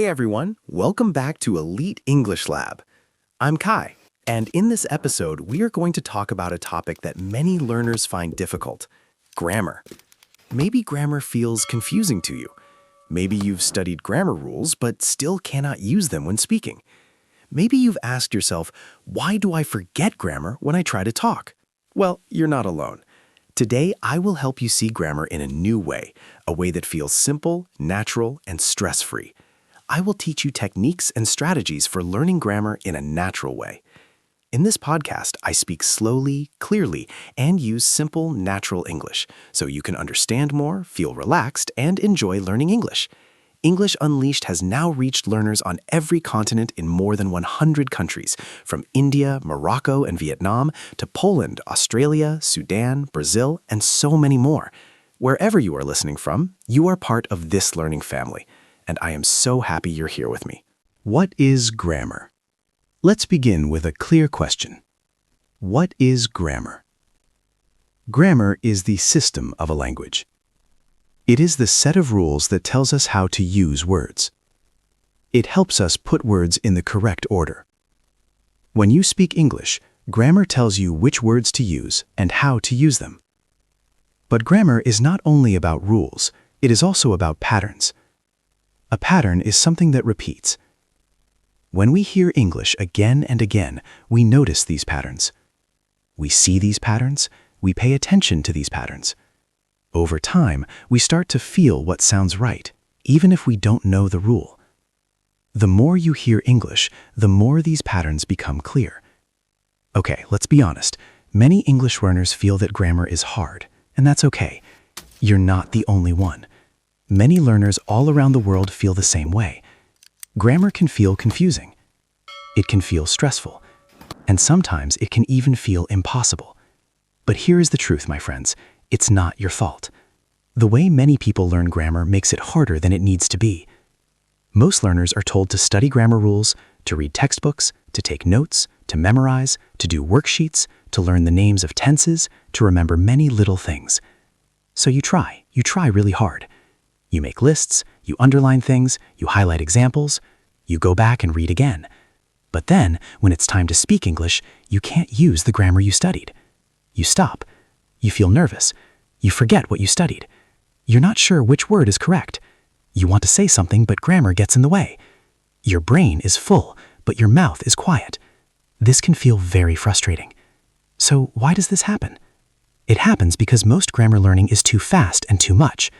Hey everyone, welcome back to Elite English Lab. I'm Kai, and in this episode, we are going to talk about a topic that many learners find difficult: grammar. Maybe grammar feels confusing to you. Maybe you've studied grammar rules but still cannot use them when speaking. Maybe you've asked yourself, why do I forget grammar when I try to talk? Well, you're not alone. Today, I will help you see grammar in a new way, a way that feels simple, natural, and stress-free. I will teach you techniques and strategies for learning grammar in a natural way. In this podcast, I speak slowly, clearly, and use simple, natural English, so you can understand more, feel relaxed, and enjoy learning English. English Unleashed has now reached learners on every continent in more than 100 countries, from India, Morocco, and Vietnam to Poland, Australia, Sudan, Brazil, and so many more. Wherever you are listening from, you are part of this learning family, and I am so happy you're here with me. What is grammar? Let's begin with a clear question. What is grammar? Grammar is the system of a language. It is the set of rules that tells us how to use words. It helps us put words in the correct order. When you speak English, grammar tells you which words to use and how to use them. But grammar is not only about rules, it is also about patterns. A pattern is something that repeats. When we hear English again and again, we notice these patterns. We see these patterns, we pay attention to these patterns. Over time, we start to feel what sounds right, even if we don't know the rule. The more you hear English, the more these patterns become clear. Okay, let's be honest. Many English learners feel that grammar is hard, and that's okay. You're not the only one. Many learners all around the world feel the same way. Grammar can feel confusing. It can feel stressful. And sometimes it can even feel impossible. But here is the truth, my friends. It's not your fault. The way many people learn grammar makes it harder than it needs to be. Most learners are told to study grammar rules, to read textbooks, to take notes, to memorize, to do worksheets, to learn the names of tenses, to remember many little things. So you try really hard. You make lists, you underline things, you highlight examples, you go back and read again. But then, when it's time to speak English, you can't use the grammar you studied. You stop. You feel nervous. You forget what you studied. You're not sure which word is correct. You want to say something, but grammar gets in the way. Your brain is full, but your mouth is quiet. This can feel very frustrating. So why does this happen? It happens because most grammar learning is too fast and too much.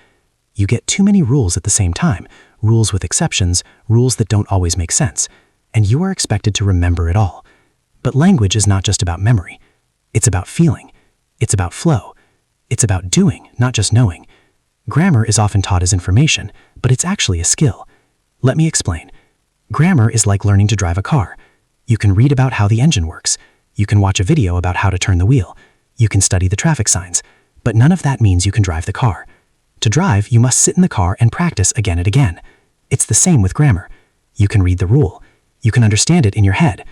You get too many rules at the same time, rules with exceptions, rules that don't always make sense, and you are expected to remember it all. But language is not just about memory. It's about feeling. It's about flow. It's about doing, not just knowing. Grammar is often taught as information, but it's actually a skill. Let me explain. Grammar is like learning to drive a car. You can read about how the engine works. You can watch a video about how to turn the wheel. You can study the traffic signs. But none of that means you can drive the car. To drive, you must sit in the car and practice again and again. It's the same with grammar. You can read the rule. You can understand it in your head.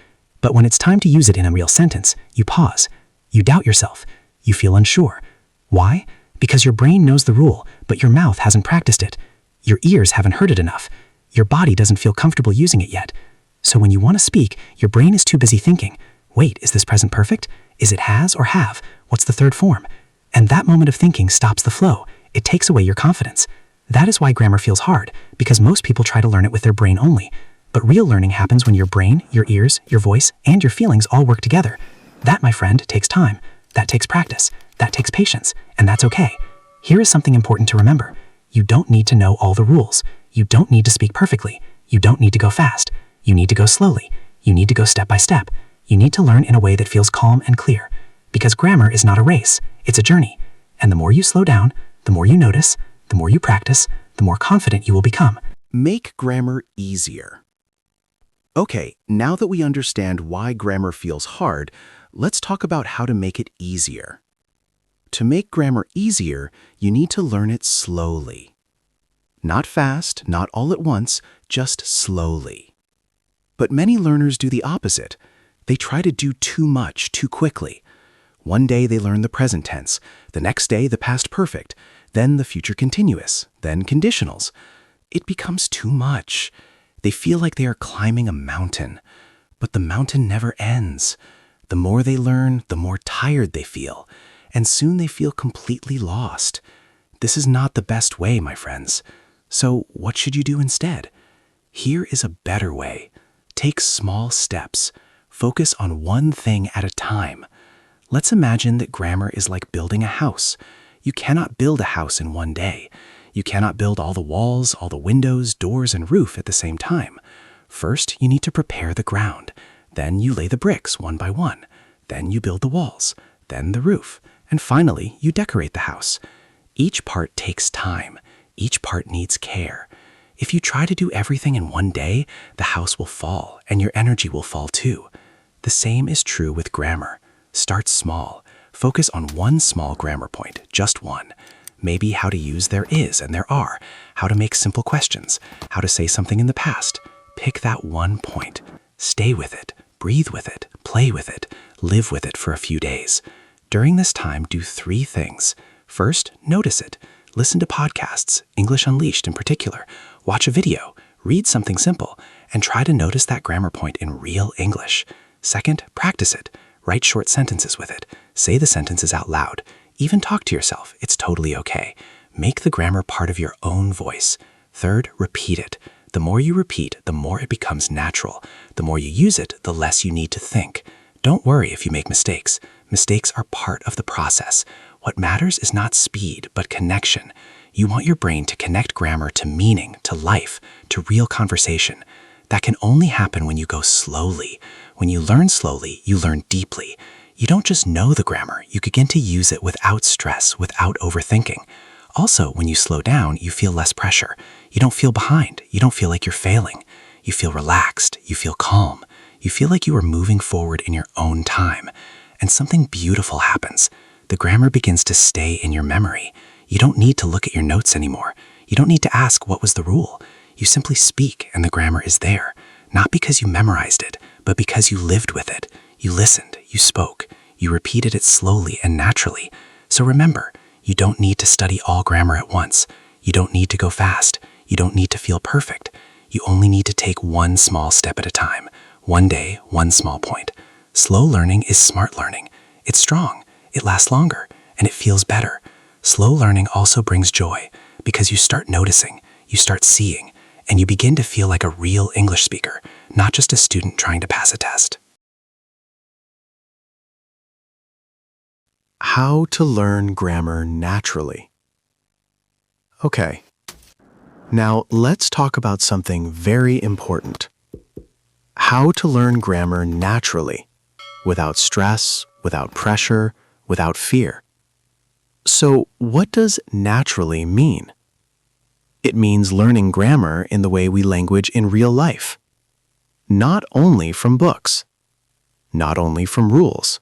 But when it's time to use it in a real sentence, you pause. You doubt yourself. You feel unsure. Why? Because your brain knows the rule, but your mouth hasn't practiced it. Your ears haven't heard it enough. Your body doesn't feel comfortable using it yet. So when you want to speak, your brain is too busy thinking, wait, is this present perfect? Is it has or have? What's the third form? And that moment of thinking stops the flow. It takes away your confidence. That is why grammar feels hard, because most people try to learn it with their brain only. But real learning happens when your brain, your ears, your voice, and your feelings all work together. That, my friend, takes time. That takes practice. That takes patience. And that's okay. Here is something important to remember. You don't need to know all the rules. You don't need to speak perfectly. You don't need to go fast. You need to go slowly. You need to go step by step. You need to learn in a way that feels calm and clear. Because grammar is not a race. It's a journey. And the more you slow down, the more you notice, the more you practice, the more confident you will become. Make grammar easier. Okay, now that we understand why grammar feels hard, let's talk about how to make it easier. To make grammar easier, you need to learn it slowly. Not fast, not all at once, just slowly. But many learners do the opposite. They try to do too much too quickly. One day they learn the present tense, the next day the past perfect, then the future continuous, then conditionals. It becomes too much. They feel like they are climbing a mountain, but the mountain never ends. The more they learn, the more tired they feel, and soon they feel completely lost. This is not the best way, my friends. So what should you do instead? Here is a better way. Take small steps. Focus on one thing at a time. Let's imagine that grammar is like building a house. You cannot build a house in one day. You cannot build all the walls, all the windows, doors, and roof at the same time. First, you need to prepare the ground. Then you lay the bricks one by one. Then you build the walls. Then the roof. And finally, you decorate the house. Each part takes time. Each part needs care. If you try to do everything in one day, the house will fall, and your energy will fall too. The same is true with grammar. Start small. Focus on one small grammar point, just one. Maybe how to use there is and there are, how to make simple questions, how to say something in the past. Pick that one point. Stay with it, breathe with it, play with it, live with it for a few days. During this time, do 3 things. First, notice it. Listen to podcasts, English Unleashed in particular. Watch a video, read something simple, and try to notice that grammar point in real English. Second, practice it. Write short sentences with it. Say the sentences out loud. Even talk to yourself. It's totally okay. Make the grammar part of your own voice. Third, repeat it. The more you repeat, the more it becomes natural. The more you use it, the less you need to think. Don't worry if you make mistakes. Mistakes are part of the process. What matters is not speed, but connection. You want your brain to connect grammar to meaning, to life, to real conversation. That can only happen when you go slowly. When you learn slowly, you learn deeply. You don't just know the grammar, you begin to use it without stress, without overthinking. Also, when you slow down, you feel less pressure. You don't feel behind. You don't feel like you're failing. You feel relaxed. You feel calm. You feel like you are moving forward in your own time. And something beautiful happens. The grammar begins to stay in your memory. You don't need to look at your notes anymore. You don't need to ask what was the rule. You simply speak and the grammar is there. Not because you memorized it, but because you lived with it. You listened, you spoke, you repeated it slowly and naturally. So remember, you don't need to study all grammar at once. You don't need to go fast. You don't need to feel perfect. You only need to take one small step at a time. One day, one small point. Slow learning is smart learning. It's strong, it lasts longer, and it feels better. Slow learning also brings joy because you start noticing, you start seeing, and you begin to feel like a real English speaker, not just a student trying to pass a test. How to learn grammar naturally. Okay, now let's talk about something very important. How to learn grammar naturally, without stress, without pressure, without fear. So, what does naturally mean? It means learning grammar in the way we language in real life. Not only from books. Not only from rules.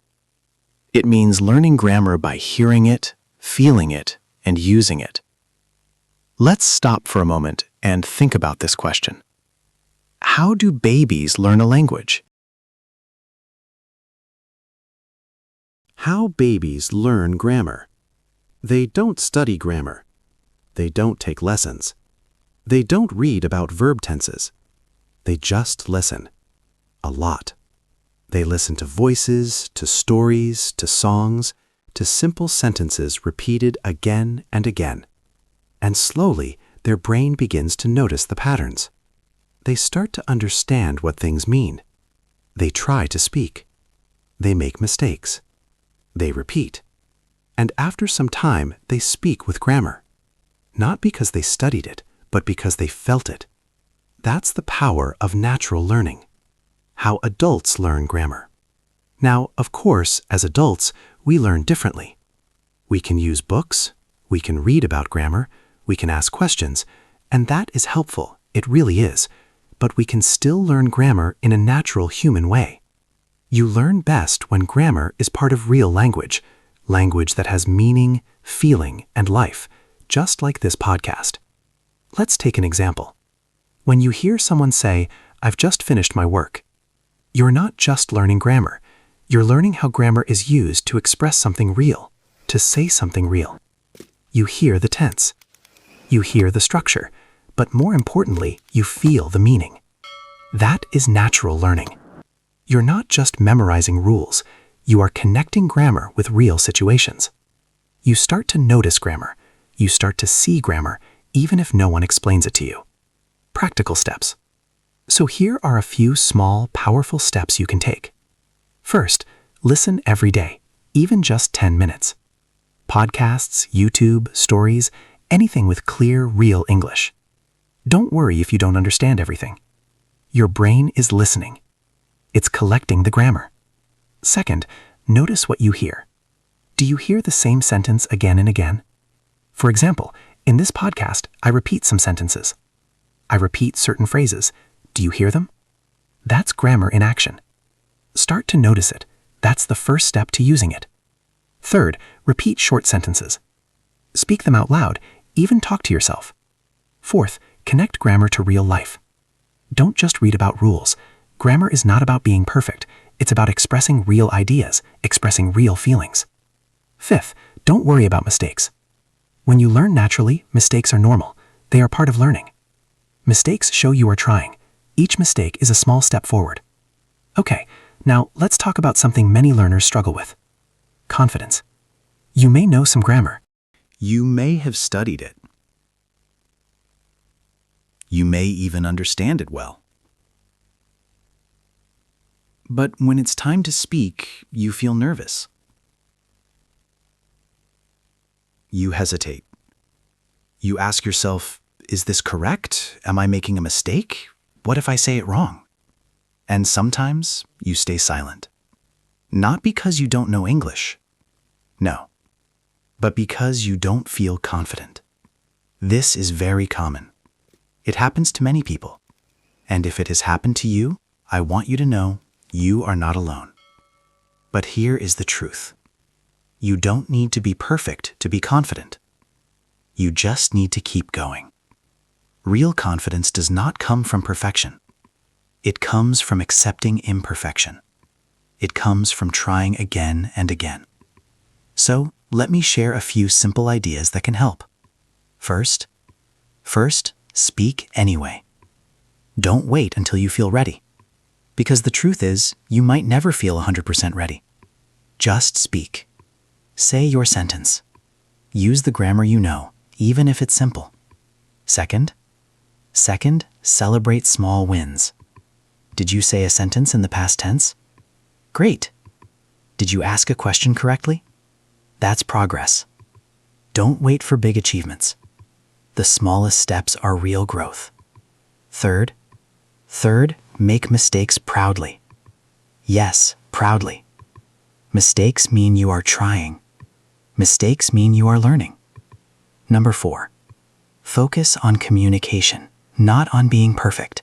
It means learning grammar by hearing it, feeling it, and using it. Let's stop for a moment and think about this question. How do babies learn a language? How babies learn grammar. They don't study grammar. They don't take lessons. They don't read about verb tenses. They just listen. A lot. They listen to voices, to stories, to songs, to simple sentences repeated again and again. And slowly, their brain begins to notice the patterns. They start to understand what things mean. They try to speak. They make mistakes. They repeat. And after some time, they speak with grammar. Not because they studied it, but because they felt it. That's the power of natural learning. How adults learn grammar. Now, of course, as adults, we learn differently. We can use books, we can read about grammar, we can ask questions, and that is helpful, it really is, but we can still learn grammar in a natural human way. You learn best when grammar is part of real language, language that has meaning, feeling, and life, just like this podcast. Let's take an example. When you hear someone say, "I've just finished my work," you're not just learning grammar. You're learning how grammar is used to express something real, to say something real. You hear the tense. You hear the structure. But more importantly, you feel the meaning. That is natural learning. You're not just memorizing rules, you are connecting grammar with real situations. You start to notice grammar, you start to see grammar, even if no one explains it to you. Practical steps. So here are a few small, powerful steps you can take. First, listen every day, even just 10 minutes. Podcasts, YouTube, stories, anything with clear, real English. Don't worry if you don't understand everything. Your brain is listening. It's collecting the grammar. Second, notice what you hear. Do you hear the same sentence again and again? For example, in this podcast, I repeat some sentences. I repeat certain phrases. Do you hear them? That's grammar in action. Start to notice it. That's the first step to using it. Third, repeat short sentences. Speak them out loud, even talk to yourself. Fourth, connect grammar to real life. Don't just read about rules. Grammar is not about being perfect. It's about expressing real ideas, expressing real feelings. Fifth, don't worry about mistakes. When you learn naturally, mistakes are normal. They are part of learning. Mistakes show you are trying. Each mistake is a small step forward. Okay, now let's talk about something many learners struggle with. Confidence. You may know some grammar. You may have studied it. You may even understand it well. But when it's time to speak, you feel nervous. You hesitate. You ask yourself, is this correct? Am I making a mistake? What if I say it wrong? And sometimes you stay silent. Not because you don't know English. No. But because you don't feel confident. This is very common. It happens to many people. And if it has happened to you, I want you to know you are not alone. But here is the truth. You don't need to be perfect to be confident. You just need to keep going. Real confidence does not come from perfection. It comes from accepting imperfection. It comes from trying again and again. So, let me share a few simple ideas that can help. First, speak anyway. Don't wait until you feel ready. Because the truth is, you might never feel 100% ready. Just speak. Say your sentence. Use the grammar you know, even if it's simple. Second, celebrate small wins. Did you say a sentence in the past tense? Great. Did you ask a question correctly? That's progress. Don't wait for big achievements. The smallest steps are real growth. Third, make mistakes proudly. Yes, proudly. Mistakes mean you are trying. Mistakes mean you are learning. Number 4, focus on communication, not on being perfect.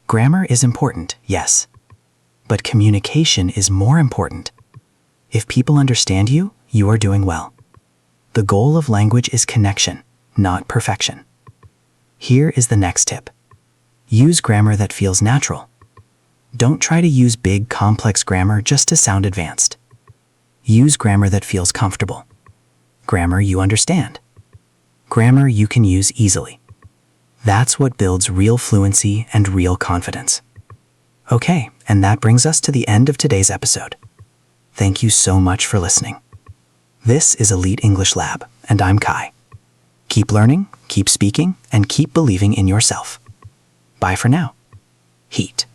Grammar is important, yes, but communication is more important. If people understand you, you are doing well. The goal of language is connection, not perfection. Here is the next tip. Use grammar that feels natural. Don't try to use big, complex grammar just to sound advanced. Use grammar that feels comfortable. Grammar you understand. Grammar you can use easily. That's what builds real fluency and real confidence. Okay, and that brings us to the end of today's episode. Thank you so much for listening. This is Elite English Lab, and I'm Kai. Keep learning, keep speaking, and keep believing in yourself. Bye for now. Heat.